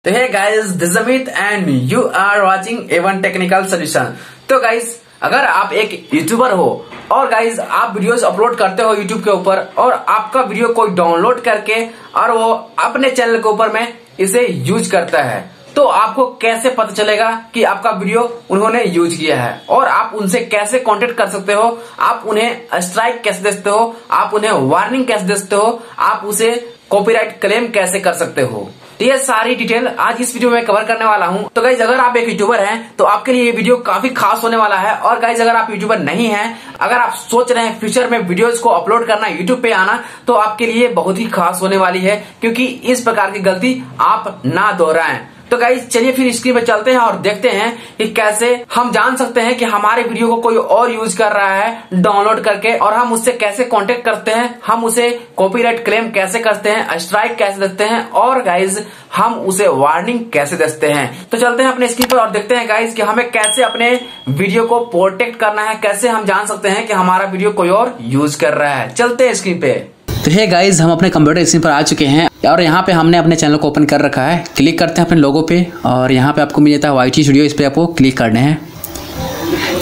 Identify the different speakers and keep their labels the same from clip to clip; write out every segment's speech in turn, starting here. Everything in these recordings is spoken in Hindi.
Speaker 1: तो hey guys, this Amit and you are watching Avon technical solution. तो गाइस, अगर आप एक यूट्यूबर हो और गाइस आप वीडियोस अपलोड करते हो यूट्यूब के ऊपर और आपका वीडियो कोई डाउनलोड करके और वो अपने चैनल के ऊपर में इसे यूज करता है, तो आपको कैसे पता चलेगा कि आपका वीडियो उन्होंने यूज किया है और आप उनसे कैसे कांटेक्ट कर सकते हो, आप उन्हें स्ट्राइक कैसे दे सकते हो, आप उन्हें वार्निंग कैसे दे सकते हो, आप उसे कॉपीराइट क्लेम कैसे कर सकते हो। तो ये सारी डिटेल आज इस वीडियो में कवर करने वाला हूं। तो गाइज, अगर आप एक यूट्यूबर हैं तो आपके लिए ये वीडियो काफी खास होने वाला है। और गाइज, अगर आप यूट्यूबर नहीं हैं, अगर आप सोच रहे हैं फ्यूचर में वीडियोस को अपलोड करना, यूट्यूब पे आना, तो आपके लिए बहुत ही खास होने वाली है, क्योंकि इस प्रकार की गलती आप ना दोहराएं। तो गाइज, चलिए फिर स्क्रीन पे चलते हैं और देखते हैं कि कैसे हम जान सकते हैं कि हमारे वीडियो को कोई और यूज कर रहा है डाउनलोड करके, और हम उससे कैसे कांटेक्ट करते हैं, हम उसे कॉपीराइट क्लेम कैसे करते हैं, स्ट्राइक कैसे देते हैं, और गाइज हम उसे वार्निंग कैसे देते हैं। तो चलते हैं अपने स्क्रीन पर और देखते हैं गाइज कि हमें कैसे अपने वीडियो को प्रोटेक्ट करना है, कैसे हम जान सकते हैं कि हमारा वीडियो कोई और यूज कर रहा है। चलते हैं स्क्रीन पे।
Speaker 2: तो हे गाइज, हम अपने कंप्यूटर स्क्रीन पर आ चुके हैं और यहाँ पे हमने अपने चैनल को ओपन कर रखा है। क्लिक करते हैं अपने लोगो पे और यहाँ पे आपको मिल जाता है वाईटी स्टूडियो, इस पे आपको क्लिक करने हैं।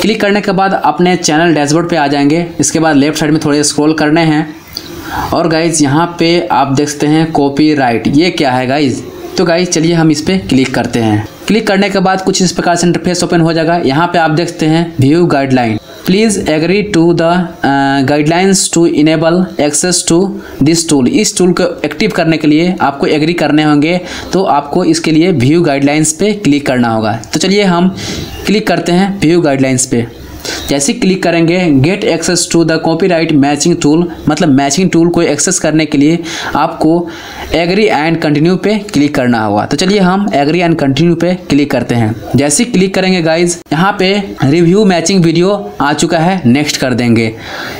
Speaker 2: क्लिक करने के बाद अपने चैनल डैशबोर्ड पे आ जाएंगे। इसके बाद लेफ्ट साइड में थोड़े स्क्रॉल करने हैं और गाइज यहाँ पे आप देख सकते हैं कॉपीराइट। ये क्या है गाइज? तो गाइज चलिए हम इस पे क्लिक करते हैं। क्लिक करने के बाद कुछ इस प्रकार से इंटरफेस ओपन हो जाएगा। यहाँ पे आप देख सकते हैं view guideline, please agree to the guidelines to enable access to this tool. इस टूल को एक्टिव करने के लिए आपको एग्री करने होंगे, तो आपको इसके लिए व्यू गाइडलाइंस पे क्लिक करना होगा। तो चलिए हम क्लिक करते हैं व्यू गाइडलाइंस पे। जैसे क्लिक करेंगे get access to the copyright matching tool, मतलब मैचिंग टूल को एक्सेस करने के लिए आपको एग्री एंड कंटिन्यू पे क्लिक करना होगा। तो चलिए हम एग्री एंड कंटिन्यू पे क्लिक करते हैं। जैसे क्लिक करेंगे गाइज, यहाँ पे रिव्यू मैचिंग वीडियो आ चुका है, नेक्स्ट कर देंगे।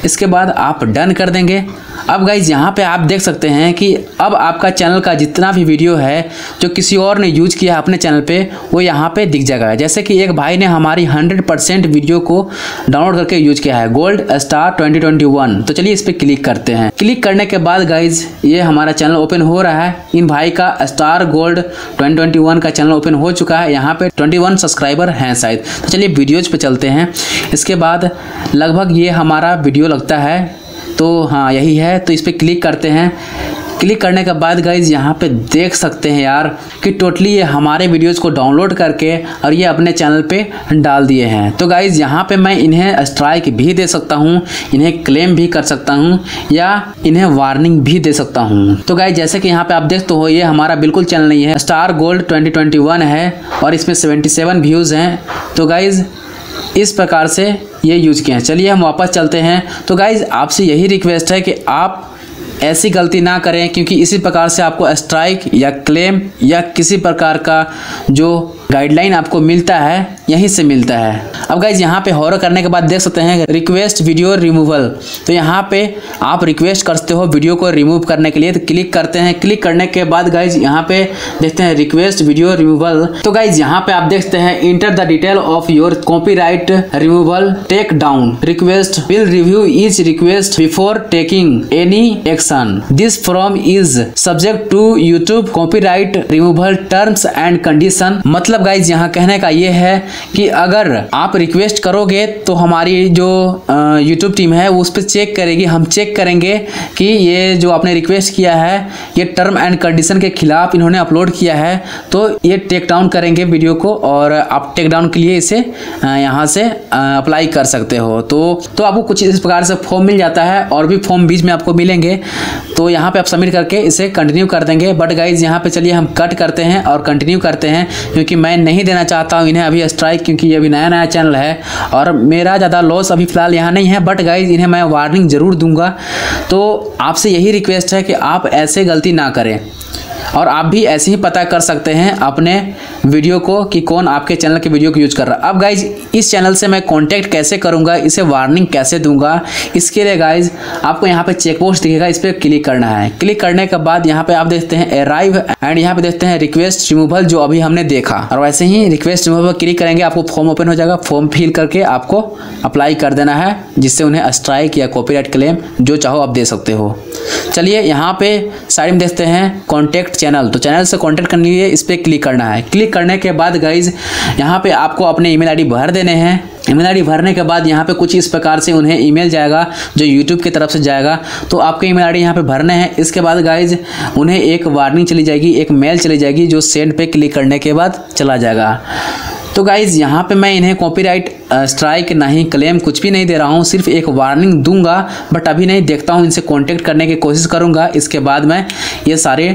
Speaker 2: इसके बाद आप डन कर देंगे। अब गाइज यहाँ पे आप देख सकते हैं कि अब आपका चैनल का जितना भी वीडियो है जो किसी और ने यूज किया है अपने चैनल पे, वो यहाँ पे दिख जाएगा। जैसे कि एक भाई ने हमारी 100% वीडियो को डाउनलोड करके यूज किया है, गोल्ड स्टार 2021। तो चलिए इस पे क्लिक करते हैं। क्लिक करने के बाद गाइज ये हमारा चैनल ओपन हो रहा है। इन भाई का स्टार गोल्ड 2021 का चैनल ओपन हो चुका है। यहाँ पे 21 सब्सक्राइबर हैं शायद। तो चलिए वीडियोज पे चलते हैं। इसके बाद लगभग ये हमारा वीडियो लगता है, तो हाँ यही है। तो इस पे क्लिक करते हैं। क्लिक करने के बाद गाइज यहाँ पे देख सकते हैं यार कि टोटली ये हमारे वीडियोज़ को डाउनलोड करके और ये अपने चैनल पे डाल दिए हैं। तो गाइज यहाँ पे मैं इन्हें स्ट्राइक भी दे सकता हूँ, इन्हें क्लेम भी कर सकता हूँ, या इन्हें वार्निंग भी दे सकता हूँ। तो गाइज जैसे कि यहाँ पे आप देखते हो, ये हमारा बिल्कुल चैनल नहीं है, स्टार गोल्ड 2021 है और इसमें 77 व्यूज़ हैं। तो गाइज इस प्रकार से ये यूज किए हैं। चलिए हम वापस चलते हैं। तो गाइज आपसे यही रिक्वेस्ट है कि आप ऐसी गलती ना करें, क्योंकि इसी प्रकार से आपको स्ट्राइक या क्लेम या किसी प्रकार का जो गाइडलाइन आपको मिलता है यहीं से मिलता है। अब गाइज यहाँ पे हॉरर करने के बाद देख सकते हैं रिक्वेस्ट वीडियो रिमूवल। तो यहाँ पे आप रिक्वेस्ट करते हो वीडियो को रिमूव करने के लिए, तो क्लिक करते हैं। क्लिक करने के बाद गाइज यहाँ पे देखते हैं रिक्वेस्ट वीडियो रिमूवल। तो गाइज यहाँ पे आप देखते हैं enter the detail of your copyright removal take down request, will review each request before taking any action. This form is subject to YouTube copyright removal terms and condition. मतलब गाइज यहाँ कहने का ये है कि अगर आप रिक्वेस्ट करोगे तो हमारी जो यूट्यूब टीम है वो उस पर चेक करेगी, हम चेक करेंगे कि ये जो आपने रिक्वेस्ट किया है ये टर्म एंड कंडीशन के खिलाफ इन्होंने अपलोड किया है, तो ये टेक डाउन करेंगे वीडियो को और आप टेक डाउन के लिए इसे यहाँ से अप्लाई कर सकते हो। तो आपको कुछ इस प्रकार से फॉर्म मिल जाता है और भी फॉर्म बीच में आपको मिलेंगे। तो यहाँ पे आप सबमिट करके इसे कंटिन्यू कर देंगे। बट गाइज यहाँ पे चलिए हम कट करते हैं और कंटिन्यू करते हैं, क्योंकि मैं नहीं देना चाहता हूँ इन्हें अभी स्ट्राइक, क्योंकि ये अभी नया नया चैनल है और मेरा ज़्यादा लॉस अभी फिलहाल यहाँ नहीं है। बट गाइज इन्हें मैं वार्निंग ज़रूर दूंगा। तो आपसे यही रिक्वेस्ट है कि आप ऐसे गलती ना करें और आप भी ऐसे ही पता कर सकते हैं अपने वीडियो को कि कौन आपके चैनल के वीडियो को यूज कर रहा है। अब गाइज इस चैनल से मैं कांटेक्ट कैसे करूंगा, इसे वार्निंग कैसे दूंगा, इसके लिए गाइज आपको यहाँ पे चेक पोस्ट दिखेगा, इस पर क्लिक करना है। क्लिक करने के बाद यहाँ पे आप देखते हैं अराइव एंड यहाँ पे देखते हैं रिक्वेस्ट रिमूवल, जो अभी हमने देखा। और वैसे ही रिक्वेस्ट रिमूवल क्लिक करेंगे, आपको फॉर्म ओपन हो जाएगा। फॉर्म फिल करके आपको अप्लाई कर देना है, जिससे उन्हें स्ट्राइक या कॉपीराइट क्लेम जो चाहो आप दे सकते हो। चलिए यहाँ पे साइड में देखते हैं कॉन्टेक्ट कॉन्टैक्ट चैनल, तो चैनल से कॉन्टैक्ट करने के लिए इस पर क्लिक करना है। क्लिक करने के बाद गाइज यहाँ पे आपको अपने ईमेल आईडी भर देने हैं। ईमेल आईडी भरने के बाद यहाँ पे कुछ इस प्रकार से उन्हें ईमेल जाएगा जो यूट्यूब की तरफ से जाएगा, तो आपके ईमेल आईडी यहाँ पे भरने हैं। इसके बाद गाइज उन्हें एक वार्निंग चली जाएगी, एक मेल चली जाएगी जो सेंड पे क्लिक करने के बाद चला जाएगा। तो गाइज यहाँ पे मैं इन्हें कॉपीराइट स्ट्राइक नहीं, क्लेम कुछ भी नहीं दे रहा हूँ, सिर्फ एक वार्निंग दूंगा, बट अभी नहीं, देखता हूँ, इनसे कांटेक्ट करने की कोशिश करूंगा। इसके बाद मैं ये सारे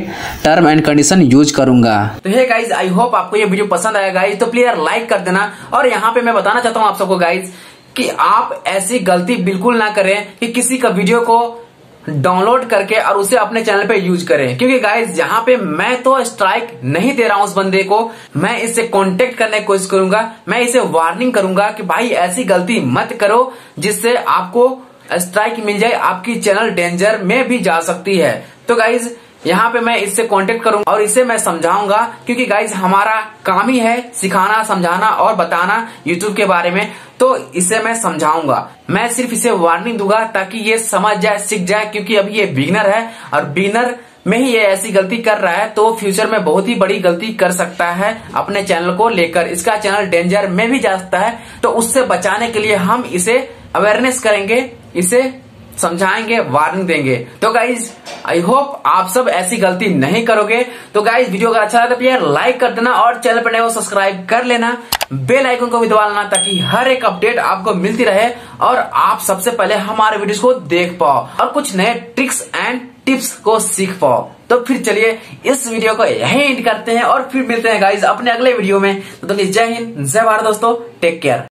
Speaker 2: टर्म एंड कंडीशन यूज करूंगा।
Speaker 1: तो हे गाइज, आई होप आपको ये वीडियो पसंद आया गाइज, तो प्लीज लाइक कर देना। और यहाँ पे मैं बताना चाहता हूँ आप सबको गाइज कि आप ऐसी गलती बिल्कुल ना करें कि किसी का वीडियो को डाउनलोड करके और उसे अपने चैनल पे यूज करें, क्योंकि गाइज यहाँ पे मैं तो स्ट्राइक नहीं दे रहा हूं उस बंदे को, मैं इससे कांटेक्ट करने की कोशिश करूंगा, मैं इसे वार्निंग करूंगा कि भाई ऐसी गलती मत करो जिससे आपको स्ट्राइक मिल जाए, आपकी चैनल डेंजर में भी जा सकती है। तो गाइज यहाँ पे मैं इससे कांटेक्ट करूंगा और इसे मैं समझाऊंगा, क्योंकि गाइज हमारा काम ही है सिखाना, समझाना और बताना यूट्यूब के बारे में, तो इसे मैं समझाऊंगा। मैं सिर्फ इसे वार्निंग दूंगा ताकि ये समझ जाए, सीख जाए, क्योंकि अभी ये बिगिनर है और बिगिनर में ही ये ऐसी गलती कर रहा है, तो फ्यूचर में बहुत ही बड़ी गलती कर सकता है अपने चैनल को लेकर, इसका चैनल डेंजर में भी जा सकता है। तो उससे बचाने के लिए हम इसे अवेयरनेस करेंगे, इसे समझाएंगे, वार्निंग देंगे। तो गाइज आई होप आप सब ऐसी गलती नहीं करोगे। तो गाइज वीडियो अगर अच्छा लगा तो यार लाइक कर देना और चैनल पर नए हो सब्सक्राइब कर लेना, बेल आइकन को भी दबा लेना ताकि हर एक अपडेट आपको मिलती रहे और आप सबसे पहले हमारे वीडियोस को देख पाओ और कुछ नए ट्रिक्स एंड टिप्स को सीख पाओ। तो फिर चलिए इस वीडियो को यहीं एंड करते हैं और फिर मिलते हैं गाइज अपने अगले वीडियो में। तो जय हिंद, जय भारत दोस्तों, टेक केयर।